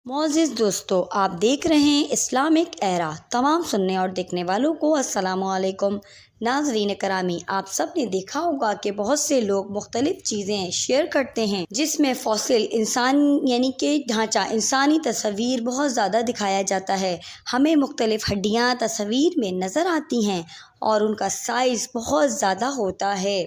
معزز دوستو، آپ دیکھ رہے ہیں اسلامک ایرا۔ تمام سننے اور دیکھنے والوں کو السلام علیکم۔ ناظرین کرامی، آپ سب نے دیکھا ہوگا کہ بہت سے لوگ مختلف چیزیں شیئر کرتے ہیں جس میں فوسل انسان یعنی کہ ڈھانچہ انسانی تصویر بہت زیادہ دکھایا جاتا ہے۔ ہمیں مختلف ہڈیاں تصویر میں نظر آتی ہیں اور ان کا سائز بہت زیادہ ہوتا ہے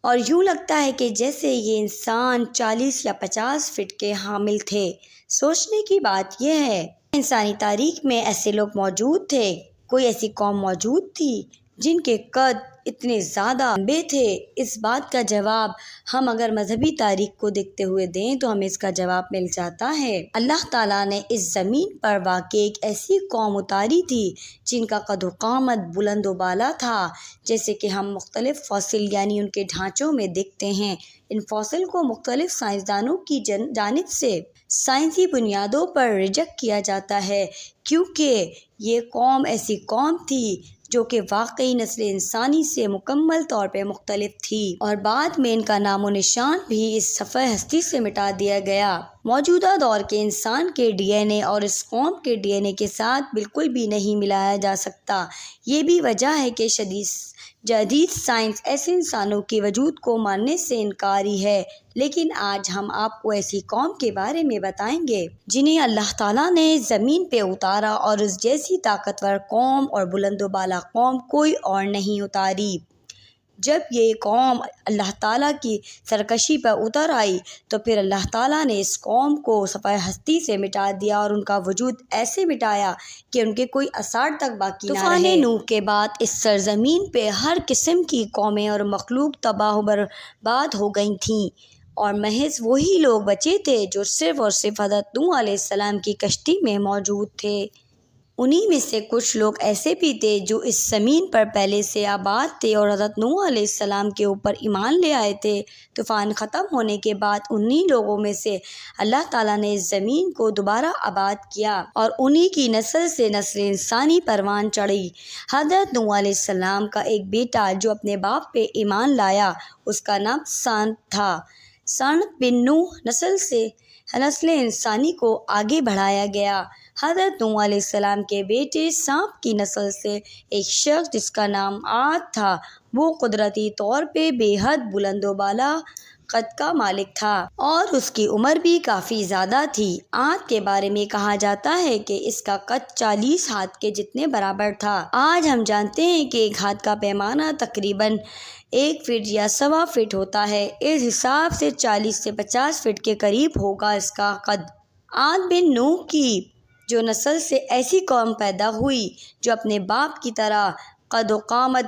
اور یوں لگتا ہے کہ جیسے یہ انسان 40 یا 50 فٹ کے حامل تھے۔ سوچنے کی بات یہ ہے، انسانی تاریخ میں ایسے لوگ موجود تھے، کوئی ایسی قوم موجود تھی جن کے قد اتنے زیادہ لمبے تھے؟ اس بات کا جواب ہم اگر مذہبی تاریخ کو دیکھتے ہوئے دیں تو ہمیں اس کا جواب مل جاتا ہے۔ اللہ تعالیٰ نے اس زمین پر واقع ایک ایسی قوم اتاری تھی جن کا قد و قامت بلند و بالا تھا، جیسے کہ ہم مختلف فوسل یعنی ان کے ڈھانچوں میں دیکھتے ہیں۔ ان فوسل کو مختلف سائنسدانوں کی جانب سے سائنسی بنیادوں پر ریجیکٹ کیا جاتا ہے، کیونکہ یہ قوم ایسی قوم تھی جو کہ واقعی نسل انسانی سے مکمل طور پہ مختلف تھی اور بعد میں ان کا نام و نشان بھی اس صفحہ ہستی سے مٹا دیا گیا۔ موجودہ دور کے انسان کے ڈی این اے اور اس قوم کے ڈی این اے کے ساتھ بالکل بھی نہیں ملایا جا سکتا۔ یہ بھی وجہ ہے کہ جدید سائنس ایسے انسانوں کے وجود کو ماننے سے انکاری ہے، لیکن آج ہم آپ کو ایسی قوم کے بارے میں بتائیں گے جنہیں اللہ تعالیٰ نے زمین پہ اتارا اور اس جیسی طاقتور قوم اور بلند و بالا قوم کوئی اور نہیں اتاری۔ جب یہ قوم اللہ تعالیٰ کی سرکشی پر اتر آئی تو پھر اللہ تعالیٰ نے اس قوم کو صفحہ ہستی سے مٹا دیا اور ان کا وجود ایسے مٹایا کہ ان کے کوئی آثار تک باقی نہ رہے۔ طوفان نوح کے بعد اس سرزمین پہ ہر قسم کی قومیں اور مخلوق تباہ و برباد ہو گئی تھیں اور محض وہی لوگ بچے تھے جو صرف اور صرف حضرت نوح علیہ السلام کی کشتی میں موجود تھے۔ انہی میں سے کچھ لوگ ایسے بھی تھے جو اس زمین پر پہلے سے آباد تھے اور حضرت نوح علیہ السلام کے اوپر ایمان لے آئے تھے۔ طوفان ختم ہونے کے بعد انہی لوگوں میں سے اللہ تعالیٰ نے اس زمین کو دوبارہ آباد کیا اور انہی کی نسل سے نسل انسانی پروان چڑھی۔ حضرت نوح علیہ السلام کا ایک بیٹا جو اپنے باپ پہ ایمان لایا، اس کا نام سانت تھا۔ سانت بن نوح نسل سے نسل انسانی کو آگے بڑھایا گیا۔ حضرت نوح علیہ السلام کے بیٹے سانپ کی نسل سے ایک شخص جس کا نام عاد تھا، وہ قدرتی طور پہ بے حد بلند و بالا قد کا مالک تھا اور اس کی عمر بھی کافی زیادہ تھی۔ عاد کے بارے میں کہا جاتا ہے کہ اس کا قد 40 ہاتھ کے جتنے برابر تھا۔ آج ہم جانتے ہیں کہ ایک ہاتھ کا پیمانہ تقریباً 1 فٹ یا 1.25 فٹ ہوتا ہے، اس حساب سے 40 سے 50 فٹ کے قریب ہوگا اس کا قد۔ عاد بن نوح کی جو نسل سے ایسی قوم پیدا ہوئی جو اپنے باپ کی طرح قد و قامت،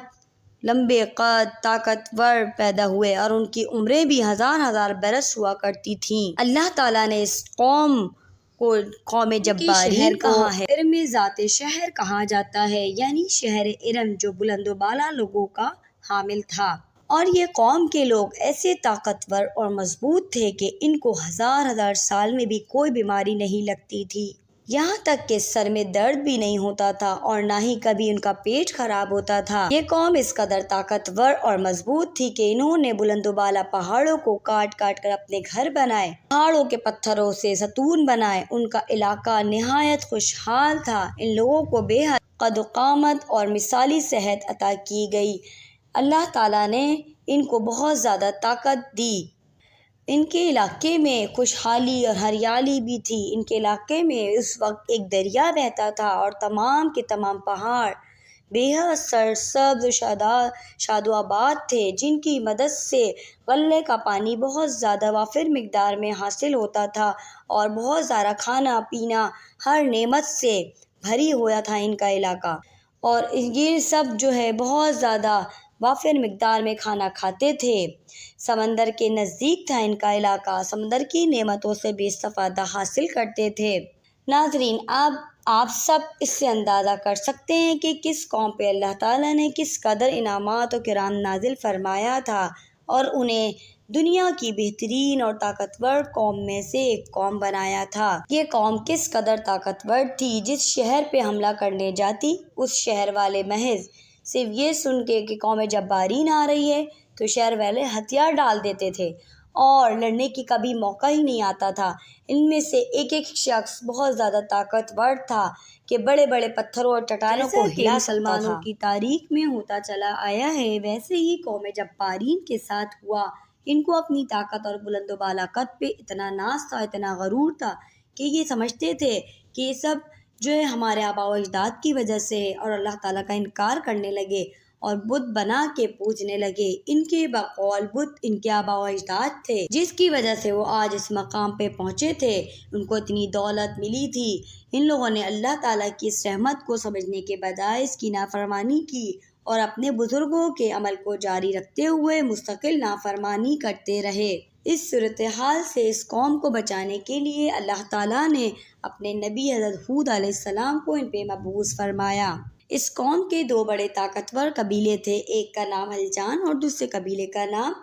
لمبے قد، طاقتور پیدا ہوئے اور ان کی عمریں بھی ہزار برس ہوا کرتی تھیں۔ اللہ تعالیٰ نے اس قوم کو قوم جبارین کہا ہے۔ ارم ذات شہر کہا جاتا ہے، یعنی شہر ارم جو بلند و بالا لوگوں کا حامل تھا، اور یہ قوم کے لوگ ایسے طاقتور اور مضبوط تھے کہ ان کو ہزار سال میں بھی کوئی بیماری نہیں لگتی تھی، یہاں تک کہ سر میں درد بھی نہیں ہوتا تھا اور نہ ہی کبھی ان کا پیٹ خراب ہوتا تھا۔ یہ قوم اس قدر طاقتور اور مضبوط تھی کہ انہوں نے بلند و بالا پہاڑوں کو کاٹ کر اپنے گھر بنائے، پہاڑوں کے پتھروں سے ستون بنائے۔ ان کا علاقہ نہایت خوشحال تھا۔ ان لوگوں کو بے حد قد و قامت اور مثالی صحت عطا کی گئی۔ اللہ تعالیٰ نے ان کو بہت زیادہ طاقت دی۔ ان کے علاقے میں خوشحالی اور ہریالی بھی تھی۔ ان کے علاقے میں اس وقت ایک دریا بہتا تھا اور تمام کے تمام پہاڑ بے حد سرسبز و شاد و آباد تھے، جن کی مدد سے غلے کا پانی بہت زیادہ وافر مقدار میں حاصل ہوتا تھا اور بہت زیادہ کھانا پینا ہر نعمت سے بھری ہوا تھا ان کا علاقہ، اور یہ سب جو ہے بہت زیادہ وافر مقدار میں کھانا کھاتے تھے۔ سمندر کے نزدیک تھا ان کا علاقہ، سمندر کی نعمتوں سے بھی استفادہ حاصل کرتے تھے۔ ناظرین، اب آپ سب اس سے اندازہ کر سکتے ہیں کہ کس قوم پہ اللہ تعالیٰ نے کس قدر انعامات و کرام نازل فرمایا تھا اور انہیں دنیا کی بہترین اور طاقتور قوم میں سے ایک قوم بنایا تھا۔ یہ قوم کس قدر طاقتور تھی، جس شہر پہ حملہ کرنے جاتی اس شہر والے محض صرف یہ سن کے کہ قوم جبارین آ رہی ہے تو شہر والے ہتھیار ڈال دیتے تھے اور لڑنے کی کبھی موقع ہی نہیں آتا تھا۔ ان میں سے ایک ایک شخص بہت زیادہ طاقتور تھا کہ بڑے بڑے پتھروں اور چٹانوں کو ہلا مسلمانوں کی تاریخ میں ہوتا چلا آیا ہے، ویسے ہی قوم جبارین کے ساتھ ہوا۔ ان کو اپنی طاقت اور بلند و بالا قد پہ اتنا ناز تھا، اتنا غرور تھا کہ یہ سمجھتے تھے کہ یہ سب جو ہے ہمارے آباء و اجداد کی وجہ سے ہے، اور اللہ تعالیٰ کا انکار کرنے لگے اور بت بنا کے پوجنے لگے۔ ان کے بقول بت ان کے آباء و اجداد تھے، جس کی وجہ سے وہ آج اس مقام پہ پہنچے تھے، ان کو اتنی دولت ملی تھی۔ ان لوگوں نے اللہ تعالیٰ کی اس رحمت کو سمجھنے کے بجائے اس کی نافرمانی کی اور اپنے بزرگوں کے عمل کو جاری رکھتے ہوئے مستقل نافرمانی کرتے رہے۔ اس صورتحال سے اس قوم کو بچانے کے لیے اللہ تعالیٰ نے اپنے نبی حضرت ہود علیہ السلام کو ان پہ مبعوث فرمایا۔ اس قوم کے دو بڑے طاقتور قبیلے تھے، ایک کا نام حلجان اور دوسرے قبیلے کا نام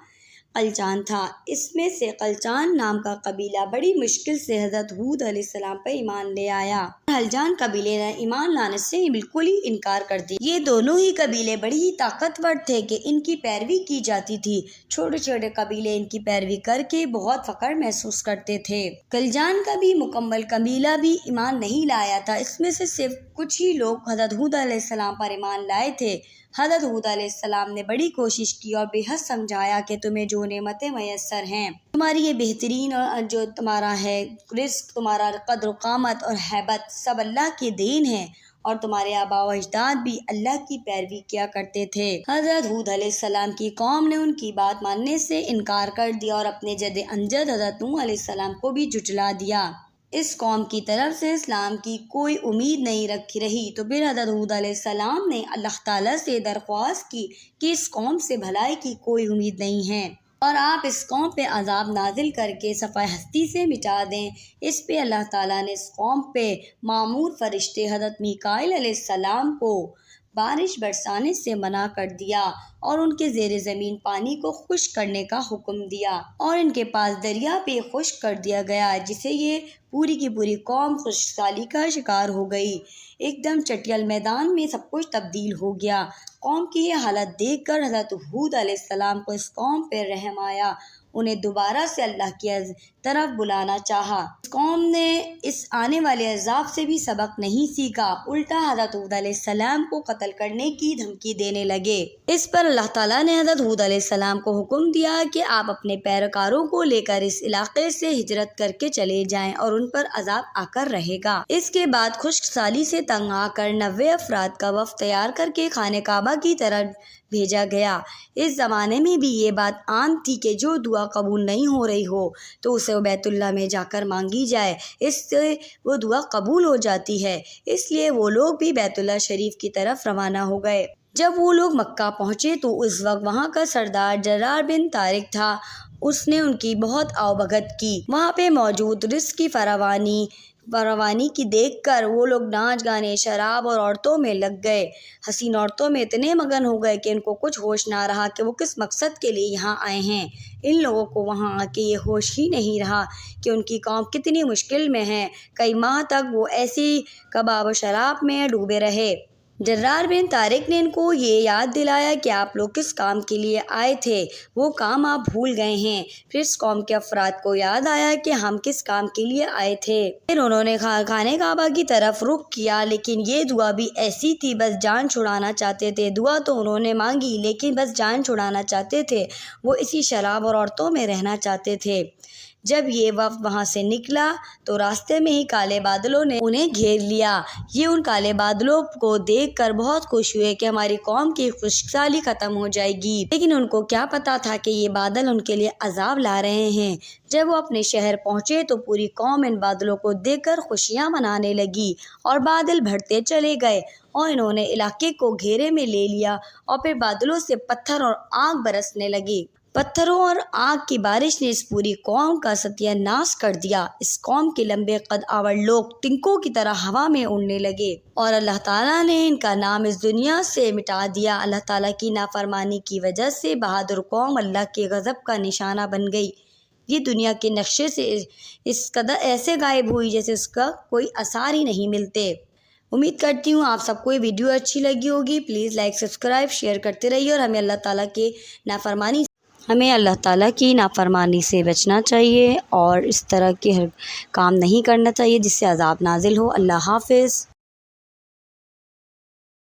قلچان تھا۔ اس میں سے قلچان نام کا قبیلہ بڑی مشکل سے حضرت ہود علیہ السلام پر ایمان لے آیا۔ حلجان قبیلے نے ایمان لانے سے بالکل ہی انکار کر دیا۔ یہ دونوں ہی قبیلے بڑی ہی طاقتور تھے کہ ان کی پیروی کی جاتی تھی۔ چھوٹے چھوٹے قبیلے ان کی پیروی کر کے بہت فخر محسوس کرتے تھے۔ قلچان کا بھی مکمل قبیلہ بھی ایمان نہیں لایا تھا، اس میں سے صرف کچھ ہی لوگ حضرت ہود علیہ السلام پر ایمان لائے تھے۔ حضرت ہود علیہ السلام نے بڑی کوشش کی اور بے حد سمجھایا کہ تمہیں جو نعمتیں میسر ہیں، تمہاری یہ بہترین اور جو تمہارا ہے رزق، تمہارا قدر و قامت اور ہیبت سب اللہ کی دین ہے، اور تمہارے آباء و اجداد بھی اللہ کی پیروی کیا کرتے تھے۔ حضرت ہود علیہ السلام کی قوم نے ان کی بات ماننے سے انکار کر دیا اور اپنے جد امجد حضرت نوح علیہ السلام کو بھی جھٹلا دیا۔ اس قوم کی طرف سے اسلام کی کوئی امید نہیں رہی، تو پھر حضرت ہود علیہ السلام نے اللہ تعالیٰ سے درخواست کی کہ اس قوم سے بھلائی کی کوئی امید نہیں ہے، اور آپ اس قوم پہ عذاب نازل کر کے صفحہ ہستی سے مٹا دیں۔ اس پہ اللہ تعالیٰ نے اس قوم پہ مامور فرشتے حضرت میکائیل علیہ السلام کو بارش برسانے سے منع کر دیا اور ان کے زیر زمین پانی کو خشک کرنے کا حکم دیا، اور ان کے پاس دریا پہ خشک کر دیا گیا، جسے یہ پوری کی پوری قوم خشک سالی کا شکار ہو گئی۔ ایک دم چٹیل میدان میں سب کچھ تبدیل ہو گیا۔ قوم کی یہ حالت دیکھ کر حضرت ہود علیہ السلام کو اس قوم پہ رحم آیا، انہیں دوبارہ سے اللہ کی طرف بلانا چاہا۔ قوم نے اس آنے والے عذاب سے بھی سبق نہیں سیکھا، الٹا حضرت ہود علیہ السلام کو قتل کرنے کی دھمکی دینے لگے۔ اس پر اللہ تعالیٰ نے حضرت ہود علیہ السلام کو حکم دیا کہ آپ اپنے پیروکاروں کو لے کر اس علاقے سے ہجرت کر کے چلے جائیں اور ان پر عذاب آ کر رہے گا۔ اس کے بعد خشک سالی سے تنگ آ کر 90 افراد کا وفد تیار کر کے خانہ کعبہ کی طرف بھیجا گیا۔ اس زمانے میں بھی یہ بات عام تھی کہ جو دعا قبول نہیں ہو رہی ہو تو اسے بیت اللہ میں جا کر مانگی جائے، اس سے وہ دعا قبول ہو جاتی ہے۔ اس لیے وہ لوگ بھی بیت اللہ شریف کی طرف روانہ ہو گئے۔ جب وہ لوگ مکہ پہنچے تو اس وقت وہاں کا سردار جرار بن طارق تھا۔ اس نے ان کی بہت آؤ بھگت کی۔ وہاں پہ موجود رزق کی فراوانی کی دیکھ کر وہ لوگ ناچ گانے، شراب اور عورتوں میں لگ گئے۔ حسین عورتوں میں اتنے مگن ہو گئے کہ ان کو کچھ ہوش نہ رہا کہ وہ کس مقصد کے لیے یہاں آئے ہیں۔ ان لوگوں کو وہاں آ کے یہ ہوش ہی نہیں رہا کہ ان کی قوم کتنی مشکل میں ہے۔ کئی ماہ تک وہ ایسی کباب و شراب میں ڈوبے رہے۔ جرار بن طارق نے ان کو یہ یاد دلایا کہ آپ لوگ کس کام کے لیے آئے تھے، وہ کام آپ بھول گئے ہیں۔ پھر اس قوم کے افراد کو یاد آیا کہ ہم کس کام کے لیے آئے تھے۔ پھر انہوں نے خانہ کعبہ کی طرف رخ کیا، لیکن یہ دعا بھی ایسی تھی، بس جان چھڑانا چاہتے تھے۔ دعا تو انہوں نے مانگی لیکن بس جان چھڑانا چاہتے تھے، وہ اسی شراب اور عورتوں میں رہنا چاہتے تھے۔ جب یہ وفد وہاں سے نکلا تو راستے میں ہی کالے بادلوں نے انہیں گھیر لیا۔ یہ ان کالے بادلوں کو دیکھ کر بہت خوش ہوئے کہ ہماری قوم کی خشک سالی ختم ہو جائے گی، لیکن ان کو کیا پتا تھا کہ یہ بادل ان کے لیے عذاب لا رہے ہیں۔ جب وہ اپنے شہر پہنچے تو پوری قوم ان بادلوں کو دیکھ کر خوشیاں منانے لگی، اور بادل بڑھتے چلے گئے اور انہوں نے علاقے کو گھیرے میں لے لیا، اور پھر بادلوں سے پتھر اور آگ برسنے لگی۔ پتھروں اور آگ کی بارش نے اس پوری قوم کا ستیہ ناش کر دیا۔ اس قوم کے لمبے قد آور لوگ تنکوں کی طرح ہوا میں اڑنے لگے، اور اللہ تعالیٰ نے ان کا نام اس دنیا سے مٹا دیا۔ اللہ تعالیٰ کی نافرمانی کی وجہ سے بہادر قوم اللہ کے غضب کا نشانہ بن گئی۔ یہ دنیا کے نقشے سے اس قدر ایسے غائب ہوئی جیسے اس کا کوئی آثار ہی نہیں ملتے۔ امید کرتی ہوں آپ سب کو یہ ویڈیو اچھی لگی ہوگی۔ پلیز لائک، سبسکرائب، شیئر کرتے رہیے اور ہمیں اللہ تعالیٰ کے نافرمانی ہمیں اللہ تعالیٰ کی نافرمانی سے بچنا چاہیے اور اس طرح کے ہر کام نہیں کرنا چاہیے جس سے عذاب نازل ہو۔ اللہ حافظ۔